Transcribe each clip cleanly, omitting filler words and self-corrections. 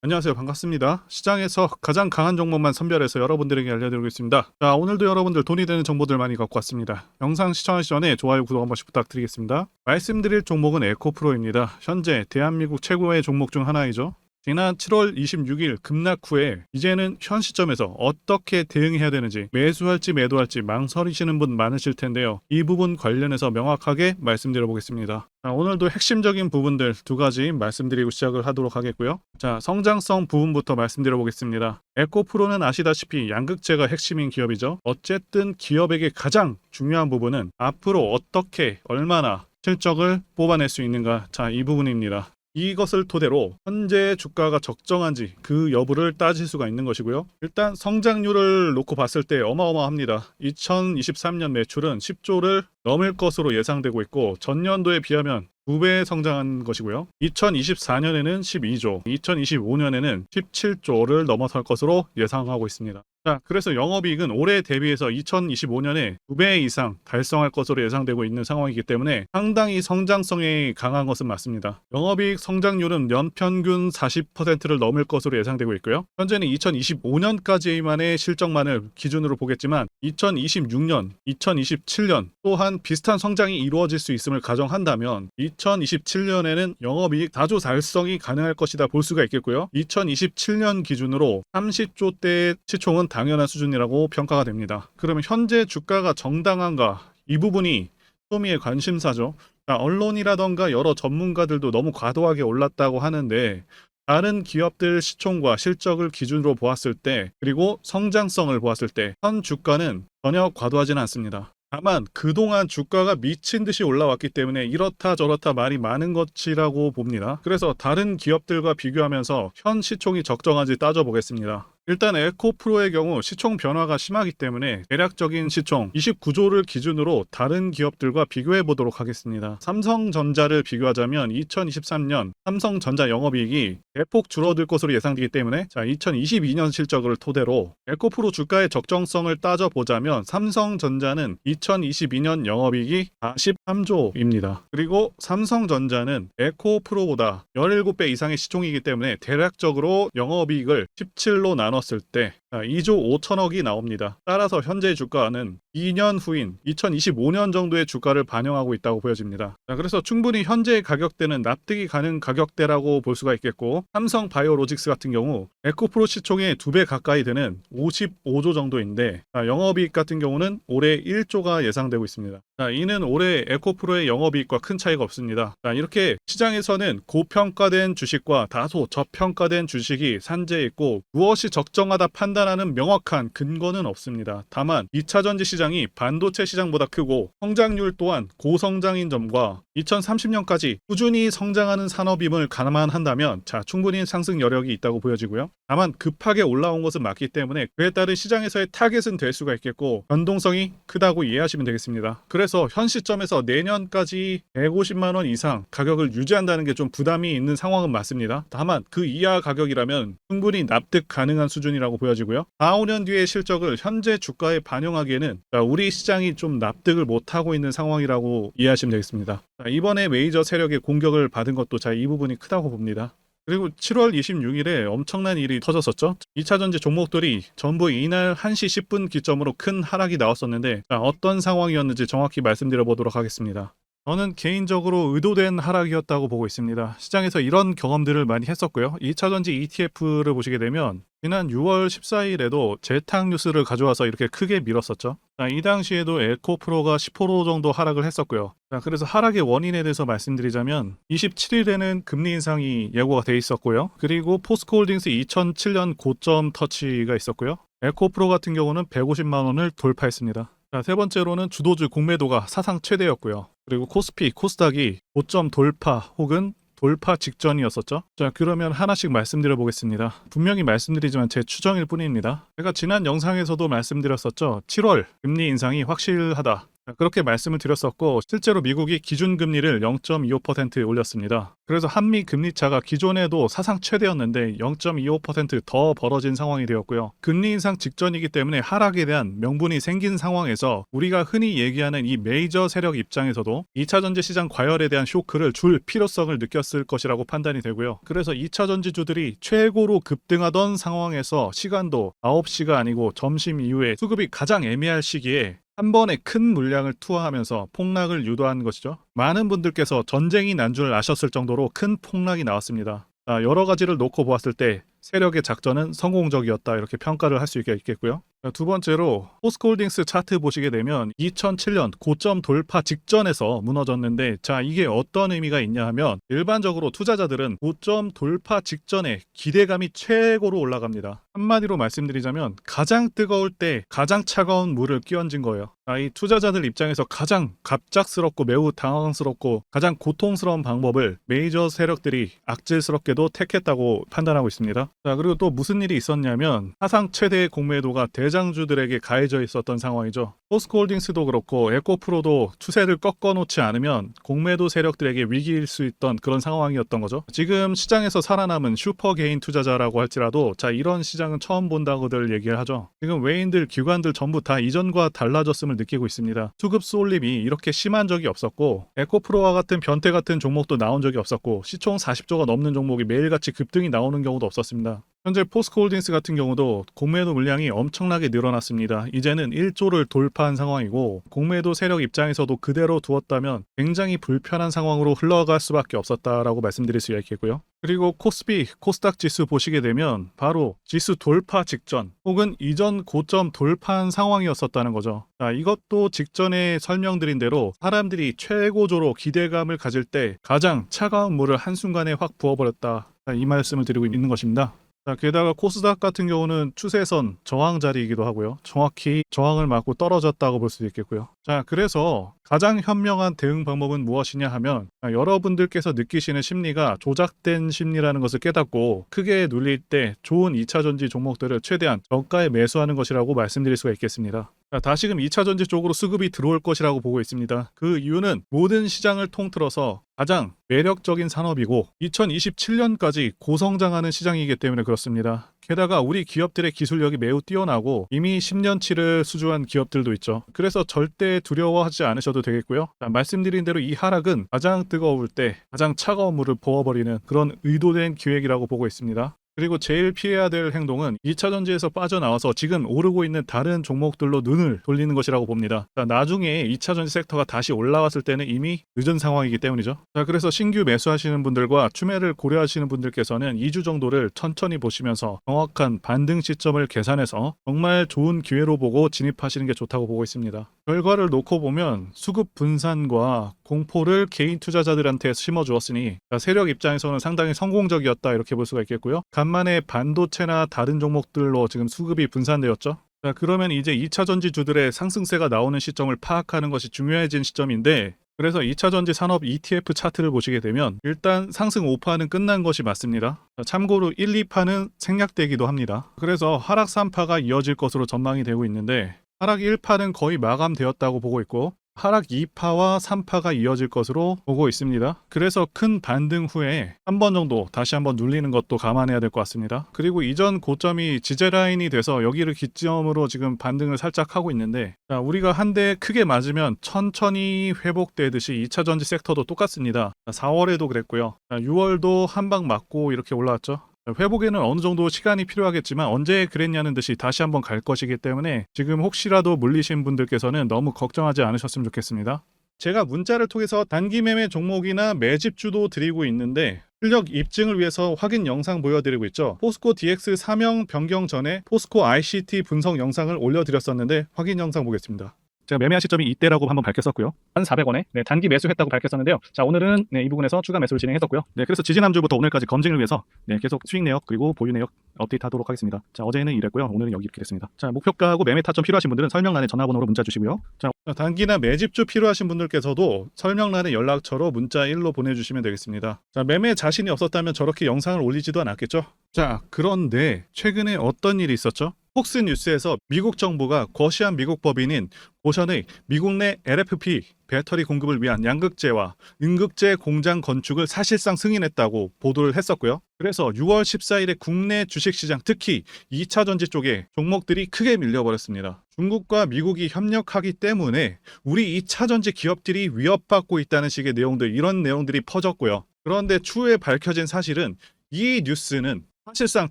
안녕하세요. 반갑습니다. 시장에서 가장 강한 종목만 선별해서 여러분들에게 알려드리고 있습니다. 자, 오늘도 여러분들 돈이 되는 정보들 많이 갖고 왔습니다. 영상 시청하기 전에 좋아요, 구독 한 번씩 부탁드리겠습니다. 말씀드릴 종목은 에코프로입니다. 현재 대한민국 최고의 종목 중 하나이죠. 지난 7월 26일 급락 후에 이제는 현 시점에서 어떻게 대응해야 되는지, 매수할지 매도할지 망설이시는 분 많으실 텐데요. 이 부분 관련해서 명확하게 말씀드려 보겠습니다. 자, 오늘도 핵심적인 부분들 두 가지 말씀드리고 시작을 하도록 하겠고요. 자, 성장성 부분부터 말씀드려 보겠습니다. 에코프로는 아시다시피 양극재가 핵심인 기업이죠. 어쨌든 기업에게 가장 중요한 부분은 앞으로 어떻게 얼마나 실적을 뽑아낼 수 있는가. 자, 이 부분입니다. 이것을 토대로 현재 주가가 적정한지 그 여부를 따질 수가 있는 것이고요. 일단 성장률을 놓고 봤을 때 어마어마합니다. 2023년 매출은 10조를 넘을 것으로 예상되고 있고 전년도에 비하면 2배 성장한 것이고요. 2024년에는 12조, 2025년에는 17조를 넘어설 것으로 예상하고 있습니다. 자, 그래서 영업이익은 올해 대비해서 2025년에 2배 이상 달성할 것으로 예상되고 있는 상황이기 때문에 상당히 성장성이 강한 것은 맞습니다. 영업이익 성장률은 연평균 40%를 넘을 것으로 예상되고 있고요. 현재는 2025년까지만의 실적만을 기준으로 보겠지만 2026년, 2027년 또한 비슷한 성장이 이루어질 수 있음을 가정한다면 2027년에는 영업이익 4조 달성이 가능할 것이다 볼 수가 있겠고요. 2027년 기준으로 30조대의 시총은 당연한 수준이라고 평가가 됩니다. 그러면 현재 주가가 정당한가? 이 부분이 소미의 관심사죠. 자, 언론이라던가 여러 전문가들도 너무 과도하게 올랐다고 하는데 다른 기업들 시총과 실적을 기준으로 보았을 때 그리고 성장성을 보았을 때 현 주가는 전혀 과도하지는 않습니다. 다만 그동안 주가가 미친 듯이 올라왔기 때문에 이렇다 저렇다 말이 많은 것이라고 봅니다. 그래서 다른 기업들과 비교하면서 현 시총이 적정한지 따져보겠습니다. 일단 에코프로의 경우 시총 변화가 심하기 때문에 대략적인 시총 29조를 기준으로 다른 기업들과 비교해 보도록 하겠습니다. 삼성전자를 비교하자면 2023년 삼성전자 영업이익이 대폭 줄어들 것으로 예상되기 때문에 2022년 실적을 토대로 에코프로 주가의 적정성을 따져보자면 삼성전자는 2022년 영업이익이 43조입니다. 그리고 삼성전자는 에코프로보다 17배 이상의 시총이기 때문에 대략적으로 영업이익을 17로 나눴을 때 2조 5천억이 나옵니다. 따라서 현재 주가는 2년 후인 2025년 정도의 주가를 반영하고 있다고 보여집니다. 그래서 충분히 현재의 가격대는 납득이 가는 가격대라고 볼 수가 있겠고 삼성 바이오로직스 같은 경우 에코프로 시총의 2배 가까이 되는 55조 정도인데 영업이익 같은 경우는 올해 1조가 예상되고 있습니다. 이는 올해 에코프로의 영업이익과 큰 차이가 없습니다. 이렇게 시장에서는 고평가된 주식과 다소 저평가된 주식이 산재해 있고 무엇이 적정하다 판단하는 명확한 근거는 없습니다. 다만 2차전지 시장이 반도체 시장보다 크고 성장률 또한 고성장인 점과 2030년까지 꾸준히 성장하는 산업임을 감안한다면 충분히 상승 여력이 있다고 보여지고요. 다만 급하게 올라온 것은 맞기 때문에 그에 따른 시장에서의 타겟은 될 수가 있겠고 변동성이 크다고 이해하시면 되겠습니다. 그래서 현 시점에서 내년까지 150만 원 이상 가격을 유지한다는 게 좀 부담이 있는 상황은 맞습니다. 다만 그 이하 가격이라면 충분히 납득 가능한 수준이라고 보여지고요. 4, 5년 뒤의 실적을 현재 주가에 반영하기에는 우리 시장이 좀 납득을 못하고 있는 상황이라고 이해하시면 되겠습니다. 이번에 메이저 세력의 공격을 받은 것도 이 부분이 크다고 봅니다. 그리고 7월 26일에 엄청난 일이 터졌었죠. 2차전지 종목들이 전부 이날 1시 10분 기점으로 큰 하락이 나왔었는데 어떤 상황이었는지 정확히 말씀드려 보도록 하겠습니다. 저는 개인적으로 의도된 하락이었다고 보고 있습니다. 시장에서 이런 경험들을 많이 했었고요. 2차전지 ETF를 보시게 되면 지난 6월 14일에도 제탁 뉴스를 가져와서 이렇게 크게 밀었었죠. 이 당시에도 에코프로가 10% 정도 하락을 했었고요. 그래서 하락의 원인에 대해서 말씀드리자면 27일에는 금리 인상이 예고가 돼 있었고요. 그리고 포스코홀딩스 2007년 고점 터치가 있었고요. 에코프로 같은 경우는 150만 원을 돌파했습니다. 세 번째로는 주도주 공매도가 사상 최대였고요. 그리고 코스피, 코스닥이 고점 돌파 혹은 돌파 직전이었었죠. 그러면 하나씩 말씀드려 보겠습니다. 분명히 말씀드리지만 제 추정일 뿐입니다. 제가 지난 영상에서도 말씀드렸었죠. 7월 금리 인상이 확실하다. 그렇게 말씀을 드렸었고 실제로 미국이 기준금리를 0.25% 올렸습니다. 그래서 한미 금리 차가 기존에도 사상 최대였는데 0.25%더 벌어진 상황이 되었고요. 금리 인상 직전이기 때문에 하락에 대한 명분이 생긴 상황에서 우리가 흔히 얘기하는 이 메이저 세력 입장에서도 2차 전지 시장 과열에 대한 쇼크를 줄 필요성을 느꼈을 것이라고 판단이 되고요. 그래서 2차 전지주들이 최고로 급등하던 상황에서 시간도 9시가 아니고 점심 이후에 수급이 가장 애매할 시기에 한 번에 큰 물량을 투하하면서 폭락을 유도한 것이죠. 많은 분들께서 전쟁이 난 줄 아셨을 정도로 큰 폭락이 나왔습니다. 여러 가지를 놓고 보았을 때 세력의 작전은 성공적이었다 이렇게 평가를 할 수 있겠고요. 두 번째로 포스코홀딩스 차트 보시게 되면 2007년 고점 돌파 직전에서 무너졌는데 자 이게 어떤 의미가 있냐 하면 일반적으로 투자자들은 고점 돌파 직전에 기대감이 최고로 올라갑니다. 한마디로 말씀드리자면 가장 뜨거울 때 가장 차가운 물을 끼얹은 거예요. 이 투자자들 입장에서 가장 갑작스럽고 매우 당황스럽고 가장 고통스러운 방법을 메이저 세력들이 악질스럽게도 택했다고 판단하고 있습니다. 자 그리고 또 무슨 일이 있었냐면 사상 최대의 공매도가 대장주들에게 가해져 있었던 상황이죠. 포스코홀딩스도 그렇고 에코프로도 추세를 꺾어놓지 않으면 공매도 세력들에게 위기일 수 있던 그런 상황이었던 거죠. 지금 시장에서 살아남은 슈퍼개인 투자자라고 할지라도 자 이런 시장은 처음 본다고들 얘기를 하죠. 지금 외인들, 기관들 전부 다 이전과 달라졌음을 느끼고 있습니다. 수급 쏠림이 이렇게 심한 적이 없었고 에코프로와 같은 변태 같은 종목도 나온 적이 없었고 시총 40조가 넘는 종목이 매일같이 급등이 나오는 경우도 없었습니다. 현재 포스코홀딩스 같은 경우도 공매도 물량이 엄청나게 늘어났습니다. 이제는 1조를 돌파한 상황이고 공매도 세력 입장에서도 그대로 두었다면 굉장히 불편한 상황으로 흘러갈 수밖에 없었다라고 말씀드릴 수 있겠고요. 그리고 코스피, 코스닥 지수 보시게 되면 바로 지수 돌파 직전 혹은 이전 고점 돌파한 상황이었었다는 거죠. 자, 이것도 직전에 설명드린 대로 사람들이 최고조로 기대감을 가질 때 가장 차가운 물을 한순간에 확 부어버렸다. 자, 이 말씀을 드리고 있는 것입니다. 자, 게다가 코스닥 같은 경우는 추세선 저항 자리이기도 하고요. 정확히 저항을 맞고 떨어졌다고 볼 수도 있겠고요. 자, 그래서 가장 현명한 대응 방법은 무엇이냐 하면 여러분들께서 느끼시는 심리가 조작된 심리라는 것을 깨닫고 크게 눌릴 때 좋은 2차 전지 종목들을 최대한 저가에 매수하는 것이라고 말씀드릴 수가 있겠습니다. 자, 다시금 2차 전지 쪽으로 수급이 들어올 것이라고 보고 있습니다. 그 이유는 모든 시장을 통틀어서 가장 매력적인 산업이고 2027년까지 고성장하는 시장이기 때문에 그렇습니다. 게다가 우리 기업들의 기술력이 매우 뛰어나고 이미 10년치를 수주한 기업들도 있죠. 그래서 절대 두려워하지 않으셔도 되겠고요. 자, 말씀드린 대로 이 하락은 가장 뜨거울 때 가장 차가운 물을 부어버리는 그런 의도된 기획이라고 보고 있습니다. 그리고 제일 피해야 될 행동은 2차 전지에서 빠져나와서 지금 오르고 있는 다른 종목들로 눈을 돌리는 것이라고 봅니다. 자, 나중에 2차 전지 섹터가 다시 올라왔을 때는 이미 늦은 상황이기 때문이죠. 자, 그래서 신규 매수하시는 분들과 추매를 고려하시는 분들께서는 2주 정도를 천천히 보시면서 정확한 반등 시점을 계산해서 정말 좋은 기회로 보고 진입하시는 게 좋다고 보고 있습니다. 결과를 놓고 보면 수급 분산과 공포를 개인 투자자들한테 심어주었으니 세력 입장에서는 상당히 성공적이었다 이렇게 볼 수가 있겠고요. 간만에 반도체나 다른 종목들로 지금 수급이 분산되었죠. 자, 그러면 이제 2차 전지주들의 상승세가 나오는 시점을 파악하는 것이 중요해진 시점인데 그래서 2차 전지 산업 ETF 차트를 보시게 되면 일단 상승 5파는 끝난 것이 맞습니다. 참고로 1, 2파는 생략되기도 합니다. 그래서 하락 3파가 이어질 것으로 전망이 되고 있는데 하락 1파는 거의 마감되었다고 보고 있고 하락 2파와 3파가 이어질 것으로 보고 있습니다. 그래서 큰 반등 후에 한 번 정도 다시 한번 눌리는 것도 감안해야 될 것 같습니다. 그리고 이전 고점이 지지라인이 돼서 여기를 기점으로 지금 반등을 살짝 하고 있는데 자, 우리가 한 대 크게 맞으면 천천히 회복되듯이 2차 전지 섹터도 똑같습니다. 4월에도 그랬고요. 6월도 한 방 맞고 이렇게 올라왔죠. 회복에는 어느 정도 시간이 필요하겠지만 언제 그랬냐는 듯이 다시 한번 갈 것이기 때문에 지금 혹시라도 물리신 분들께서는 너무 걱정하지 않으셨으면 좋겠습니다. 제가 문자를 통해서 단기 매매 종목이나 매집주도 드리고 있는데 실력 입증을 위해서 확인 영상 보여드리고 있죠. 포스코 DX 사명 변경 전에 포스코 ICT 분석 영상을 올려드렸었는데 확인 영상 보겠습니다. 제가 매매한 시점이 이때라고 한번 밝혔었고요. 1,400원에 단기 매수했다고 밝혔었는데요. 자, 오늘은 이 부분에서 추가 매수를 진행했었고요. 그래서 지지난주부터 오늘까지 검증을 위해서 계속 수익 내역 그리고 보유 내역 업데이트하도록 하겠습니다. 자, 어제는 이랬고요. 오늘은 여기 이렇게 됐습니다. 자, 목표가하고 매매 타점 필요하신 분들은 설명란에 전화번호로 문자 주시고요. 자, 단기나 매집주 필요하신 분들께서도 설명란에 연락처로 문자 1로 보내주시면 되겠습니다. 자, 매매 자신이 없었다면 저렇게 영상을 올리지도 않았겠죠. 자, 그런데 최근에 어떤 일이 있었죠? 폭스뉴스에서 미국 정부가 거시한 미국 법인인 고션의 미국 내 LFP 배터리 공급을 위한 양극재와 음극재 공장 건축을 사실상 승인했다고 보도를 했었고요. 그래서 6월 14일에 국내 주식시장, 특히 2차전지 쪽에 종목들이 크게 밀려버렸습니다. 중국과 미국이 협력하기 때문에 우리 2차전지 기업들이 위협받고 있다는 식의 내용들, 이런 내용들이 퍼졌고요. 그런데 추후에 밝혀진 사실은 이 뉴스는 사실상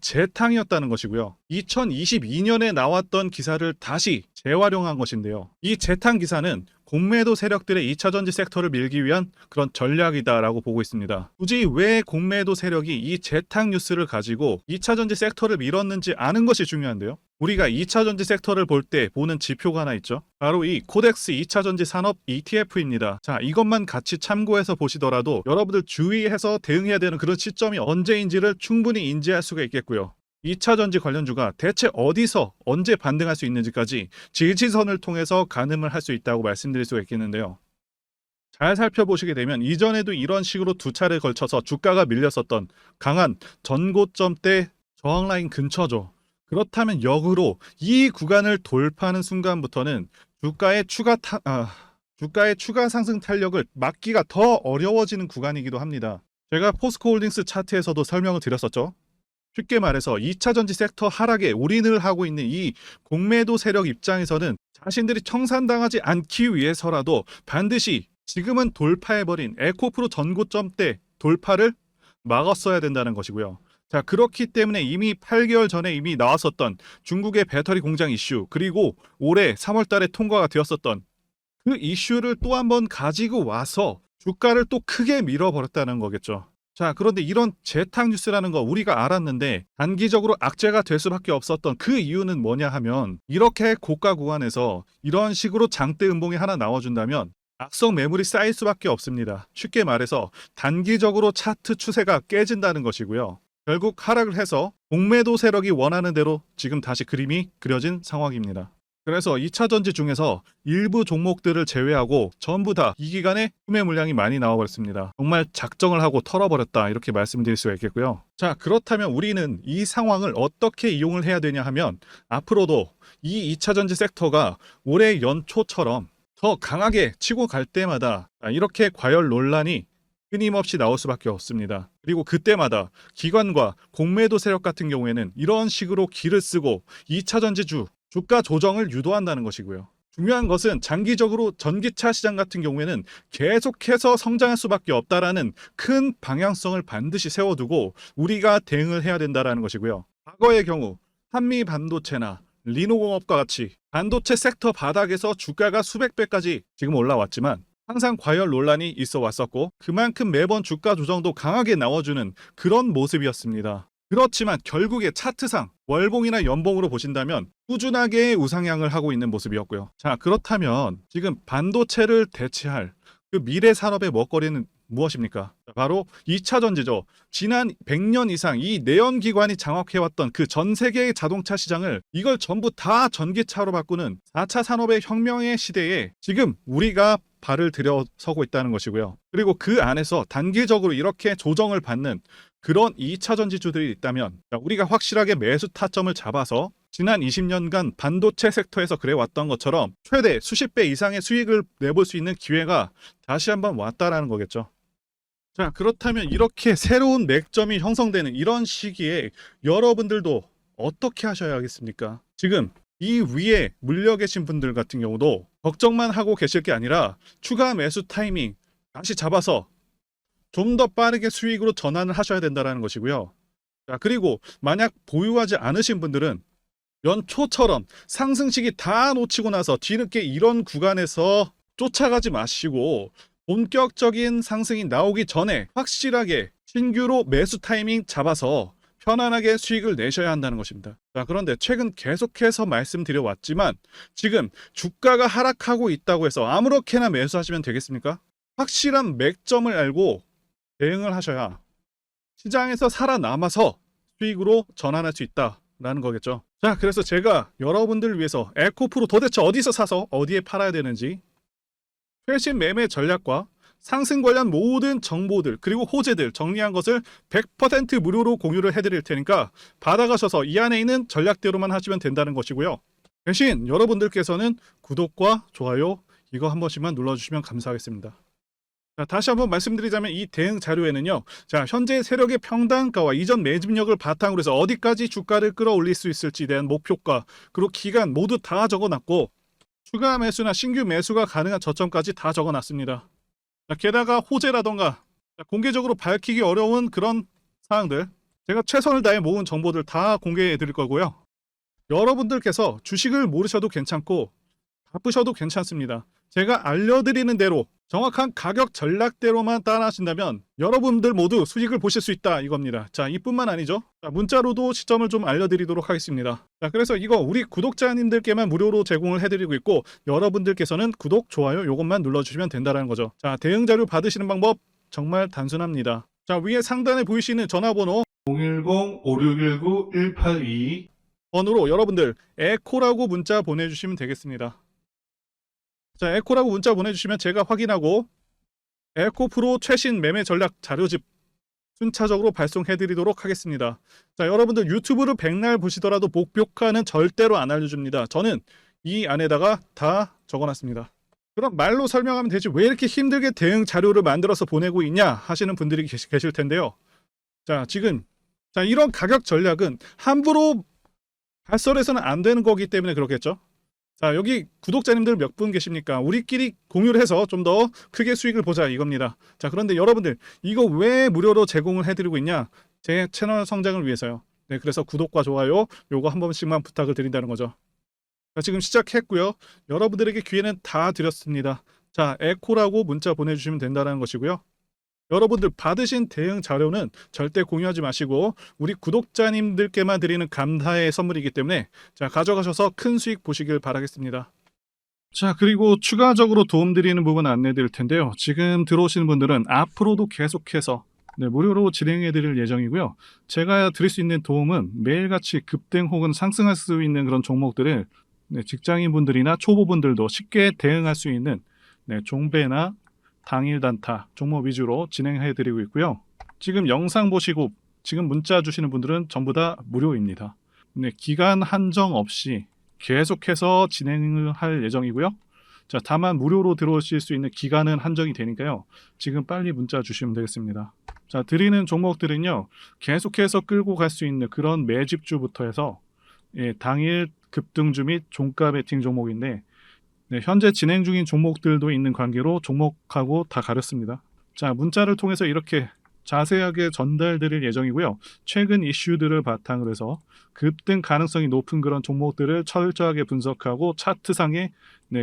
재탕이었다는 것이고요. 2022년에 나왔던 기사를 다시 재활용한 것인데요. 이 재탕 기사는 공매도 세력들의 2차전지 섹터를 밀기 위한 그런 전략이다라고 보고 있습니다. 굳이 왜 공매도 세력이 이 재탕 뉴스를 가지고 2차전지 섹터를 밀었는지 아는 것이 중요한데요. 우리가 2차전지 섹터를 볼 때 보는 지표가 하나 있죠. 바로 이 코덱스 2차전지 산업 ETF입니다. 자, 이것만 같이 참고해서 보시더라도 여러분들 주의해서 대응해야 되는 그런 시점이 언제인지를 충분히 인지할 수가 있겠고요. 2차전지 관련주가 대체 어디서 언제 반등할 수 있는지까지 지지선을 통해서 가늠을 할 수 있다고 말씀드릴 수가 있겠는데요. 잘 살펴보시게 되면 이전에도 이런 식으로 두 차례 걸쳐서 주가가 밀렸었던 강한 전고점대 저항 라인 근처죠. 그렇다면 역으로 이 구간을 돌파하는 순간부터는 주가의 추가 상승 탄력을 막기가 더 어려워지는 구간이기도 합니다. 제가 포스코홀딩스 차트에서도 설명을 드렸었죠. 쉽게 말해서 2차전지 섹터 하락에 올인을 하고 있는 이 공매도 세력 입장에서는 자신들이 청산당하지 않기 위해서라도 반드시 지금은 돌파해버린 에코프로 전고점대 돌파를 막았어야 된다는 것이고요. 자, 그렇기 때문에 이미 8개월 전에 이미 나왔었던 중국의 배터리 공장 이슈, 그리고 올해 3월 달에 통과가 되었었던 그 이슈를 또 한 번 가지고 와서 주가를 또 크게 밀어버렸다는 거겠죠. 자, 그런데 이런 재탕 뉴스라는 거 우리가 알았는데 단기적으로 악재가 될 수밖에 없었던 그 이유는 뭐냐 하면, 이렇게 고가 구간에서 이런 식으로 장대 음봉이 하나 나와준다면 악성 매물이 쌓일 수밖에 없습니다. 쉽게 말해서 단기적으로 차트 추세가 깨진다는 것이고요. 결국 하락을 해서 공매도 세력이 원하는 대로 지금 다시 그림이 그려진 상황입니다. 그래서 2차전지 중에서 일부 종목들을 제외하고 전부 다 이 기간에 구매 물량이 많이 나와버렸습니다. 정말 작정을 하고 털어버렸다, 이렇게 말씀드릴 수가 있겠고요. 자, 그렇다면 우리는 이 상황을 어떻게 이용을 해야 되냐 하면, 앞으로도 이 2차전지 섹터가 올해 연초처럼 더 강하게 치고 갈 때마다 이렇게 과열 논란이 끊임없이 나올 수밖에 없습니다. 그리고 그때마다 기관과 공매도 세력 같은 경우에는 이런 식으로 기를 쓰고 2차전지주 주가 조정을 유도한다는 것이고요. 중요한 것은 장기적으로 전기차 시장 같은 경우에는 계속해서 성장할 수밖에 없다라는 큰 방향성을 반드시 세워두고 우리가 대응을 해야 된다는 것이고요. 과거의 경우 한미 반도체나 리노공업과 같이 반도체 섹터 바닥에서 주가가 수백 배까지 지금 올라왔지만 항상 과열 논란이 있어 왔었고, 그만큼 매번 주가 조정도 강하게 나와주는 그런 모습이었습니다. 그렇지만 결국에 차트상 월봉이나 연봉으로 보신다면 꾸준하게 우상향을 하고 있는 모습이었고요. 자, 그렇다면 지금 반도체를 대체할 그 미래 산업의 먹거리는 무엇입니까? 바로 2차전지죠. 지난 100년 이상 이 내연기관이 장악해왔던 그 전 세계의 자동차 시장을 이걸 전부 다 전기차로 바꾸는 4차 산업의 혁명의 시대에 지금 우리가 발을 들여서고 있다는 것이고요. 그리고 그 안에서 단기적으로 이렇게 조정을 받는 그런 2차전지주들이 있다면 우리가 확실하게 매수 타점을 잡아서 지난 20년간 반도체 섹터에서 그래왔던 것처럼 최대 수십 배 이상의 수익을 내볼 수 있는 기회가 다시 한번 왔다라는 거겠죠. 자, 그렇다면 이렇게 새로운 맥점이 형성되는 이런 시기에 여러분들도 어떻게 하셔야 하겠습니까? 지금 이 위에 물려 계신 분들 같은 경우도 걱정만 하고 계실 게 아니라 추가 매수 타이밍 다시 잡아서 좀 더 빠르게 수익으로 전환을 하셔야 된다는 것이고요. 자, 그리고 만약 보유하지 않으신 분들은 연초처럼 상승시기 다 놓치고 나서 뒤늦게 이런 구간에서 쫓아가지 마시고 본격적인 상승이 나오기 전에 확실하게 신규로 매수 타이밍 잡아서 편안하게 수익을 내셔야 한다는 것입니다. 자, 그런데 최근 계속해서 말씀드려왔지만 지금 주가가 하락하고 있다고 해서 아무렇게나 매수하시면 되겠습니까? 확실한 맥점을 알고 대응을 하셔야 시장에서 살아남아서 수익으로 전환할 수 있다라는 거겠죠. 자, 그래서 제가 여러분들을 위해서 에코프로 도대체 어디서 사서 어디에 팔아야 되는지 최신 매매 전략과 상승 관련 모든 정보들 그리고 호재들 정리한 것을 100% 무료로 공유를 해드릴 테니까 받아가셔서 이 안에 있는 전략대로만 하시면 된다는 것이고요. 대신 여러분들께서는 구독과 좋아요 이거 한 번씩만 눌러주시면 감사하겠습니다. 자, 다시 한번 말씀드리자면 이 대응 자료에는요. 자, 현재 세력의 평단가와 이전 매집력을 바탕으로 해서 어디까지 주가를 끌어올릴 수 있을지에 대한 목표가 그리고 기간 모두 다 적어놨고 추가 매수나 신규 매수가 가능한 저점까지 다 적어놨습니다. 자, 게다가 호재라던가 공개적으로 밝히기 어려운 그런 사항들 제가 최선을 다해 모은 정보들 다 공개해 드릴 거고요. 여러분들께서 주식을 모르셔도 괜찮고 바쁘셔도 괜찮습니다. 제가 알려드리는 대로 정확한 가격 전략대로만 따라하신다면 여러분들 모두 수익을 보실 수 있다 이겁니다. 자, 이뿐만 아니죠. 자, 문자로도 시점을 좀 알려드리도록 하겠습니다. 자, 그래서 이거 우리 구독자님들께만 무료로 제공을 해드리고 있고 여러분들께서는 구독, 좋아요 요것만 눌러주시면 된다는 거죠. 자, 대응 자료 받으시는 방법 정말 단순합니다. 자, 위에 상단에 보이시는 전화번호 010-5619-1822 번호로 여러분들 에코라고 문자 보내주시면 되겠습니다. 자, 에코라고 문자 보내주시면 제가 확인하고 에코프로 최신 매매 전략 자료집 순차적으로 발송해드리도록 하겠습니다. 자, 여러분들 유튜브를 백날 보시더라도 목표가는 절대로 안 알려줍니다. 저는 이 안에다가 다 적어놨습니다. 그럼 말로 설명하면 되지 왜 이렇게 힘들게 대응 자료를 만들어서 보내고 있냐 하시는 분들이 계실 텐데요. 자, 지금 이런 가격 전략은 함부로 발설해서는 안 되는 거기 때문에 그렇겠죠. 자, 여기 구독자님들 몇 분 계십니까? 우리끼리 공유를 해서 좀 더 크게 수익을 보자 이겁니다. 자, 그런데 여러분들 이거 왜 무료로 제공을 해드리고 있냐? 제 채널 성장을 위해서요. 네, 그래서 구독과 좋아요 요거 한 번씩만 부탁을 드린다는 거죠. 자, 지금 시작했고요. 여러분들에게 기회는 다 드렸습니다. 자, 에코라고 문자 보내주시면 된다는 것이고요. 여러분들 받으신 대응 자료는 절대 공유하지 마시고 우리 구독자님들께만 드리는 감사의 선물이기 때문에 자, 가져가셔서 큰 수익 보시길 바라겠습니다. 자, 그리고 추가적으로 도움드리는 부분 안내 드릴 텐데요. 지금 들어오시는 분들은 앞으로도 계속해서 무료로 진행해 드릴 예정이고요. 제가 드릴 수 있는 도움은 매일같이 급등 혹은 상승할 수 있는 그런 종목들을 직장인분들이나 초보분들도 쉽게 대응할 수 있는 종배나 당일 단타 종목 위주로 진행해 드리고 있고요. 지금 영상 보시고 지금 문자 주시는 분들은 전부 다 무료입니다. 기간 한정 없이 계속해서 진행을 할 예정이고요. 자, 다만 무료로 들어오실 수 있는 기간은 한정이 되니까요. 지금 빨리 문자 주시면 되겠습니다. 자, 드리는 종목들은요. 계속해서 끌고 갈 수 있는 그런 매집주부터 해서 당일 급등주 및 종가 베팅 종목인데 현재 진행 중인 종목들도 있는 관계로 종목하고 다 가렸습니다. 자, 문자를 통해서 이렇게 자세하게 전달드릴 예정이고요. 최근 이슈들을 바탕으로 해서 급등 가능성이 높은 그런 종목들을 철저하게 분석하고 차트상의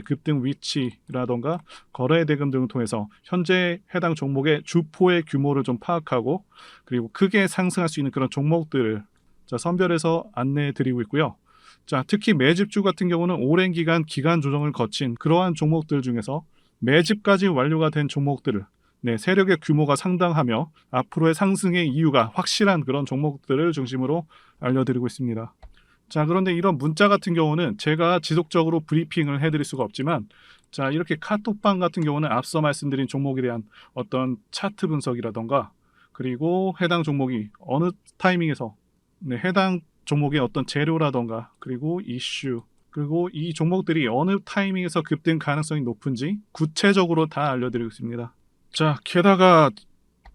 급등 위치라던가 거래 대금 등을 통해서 현재 해당 종목의 주포의 규모를 좀 파악하고 그리고 크게 상승할 수 있는 그런 종목들을 선별해서 안내해 드리고 있고요. 자, 특히 매집주 같은 경우는 오랜 기간 조정을 거친 그러한 종목들 중에서 매집까지 완료가 된 종목들을 세력의 규모가 상당하며 앞으로의 상승의 이유가 확실한 그런 종목들을 중심으로 알려드리고 있습니다. 자, 그런데 이런 문자 같은 경우는 제가 지속적으로 브리핑을 해드릴 수가 없지만 자, 이렇게 카톡방 같은 경우는 앞서 말씀드린 종목에 대한 어떤 차트 분석이라던가 그리고 해당 종목이 어느 타이밍에서 해당 종목의 어떤 재료라던가 그리고 이슈 그리고 이 종목들이 어느 타이밍에서 급등 가능성이 높은지 구체적으로 다 알려드리고 있습니다. 자, 게다가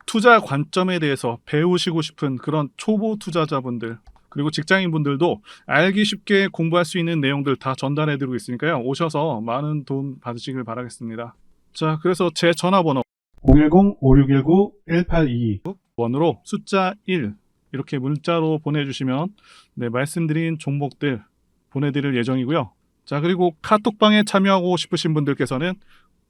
투자 관점에 대해서 배우시고 싶은 그런 초보 투자자분들 그리고 직장인분들도 알기 쉽게 공부할 수 있는 내용들 다 전달해드리고 있으니까요. 오셔서 많은 도움 받으시길 바라겠습니다. 자, 그래서 제 전화번호 010-5619-1822 번호로 숫자 1 이렇게 문자로 보내주시면 말씀드린 종목들 보내드릴 예정이고요. 자, 그리고 카톡방에 참여하고 싶으신 분들께서는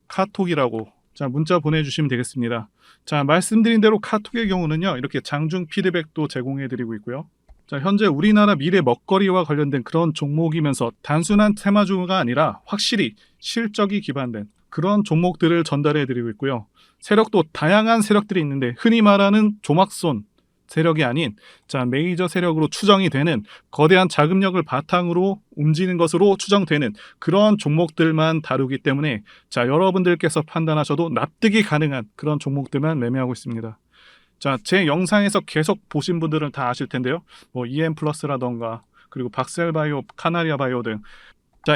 카톡이라고 문자 보내주시면 되겠습니다. 자, 말씀드린 대로 카톡의 경우는요. 이렇게 장중 피드백도 제공해드리고 있고요. 자, 현재 우리나라 미래 먹거리와 관련된 그런 종목이면서 단순한 테마주가 아니라 확실히 실적이 기반된 그런 종목들을 전달해드리고 있고요. 세력도 다양한 세력들이 있는데 흔히 말하는 조막손 세력이 아닌 메이저 세력으로 추정이 되는 거대한 자금력을 바탕으로 움직이는 것으로 추정되는 그런 종목들만 다루기 때문에 여러분들께서 판단하셔도 납득이 가능한 그런 종목들만 매매하고 있습니다. 제 영상에서 계속 보신 분들은 다 아실 텐데요. EM 플러스라던가 그리고 박셀바이오, 카나리아 바이오 등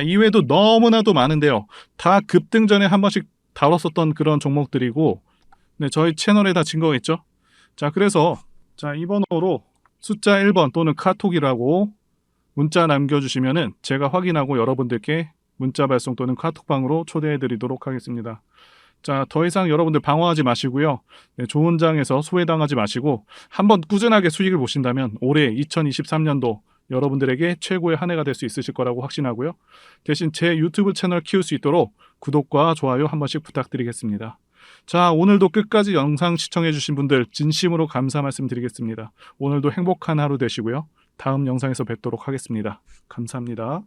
이외에도 너무나도 많은데요. 다 급등 전에 한 번씩 다뤘었던 그런 종목들이고 저희 채널에 다 증거가 있죠. 그래서 이 번호로 숫자 1번 또는 카톡이라고 문자 남겨주시면은 제가 확인하고 여러분들께 문자 발송 또는 카톡방으로 초대해 드리도록 하겠습니다. 더 이상 여러분들 방어하지 마시고요. 좋은 장에서 소외당하지 마시고 한번 꾸준하게 수익을 보신다면 올해 2023년도 여러분들에게 최고의 한 해가 될 수 있으실 거라고 확신하고요. 대신 제 유튜브 채널 키울 수 있도록 구독과 좋아요 한 번씩 부탁드리겠습니다. 오늘도 끝까지 영상 시청해주신 분들 진심으로 감사 말씀드리겠습니다. 오늘도 행복한 하루 되시고요. 다음 영상에서 뵙도록 하겠습니다. 감사합니다.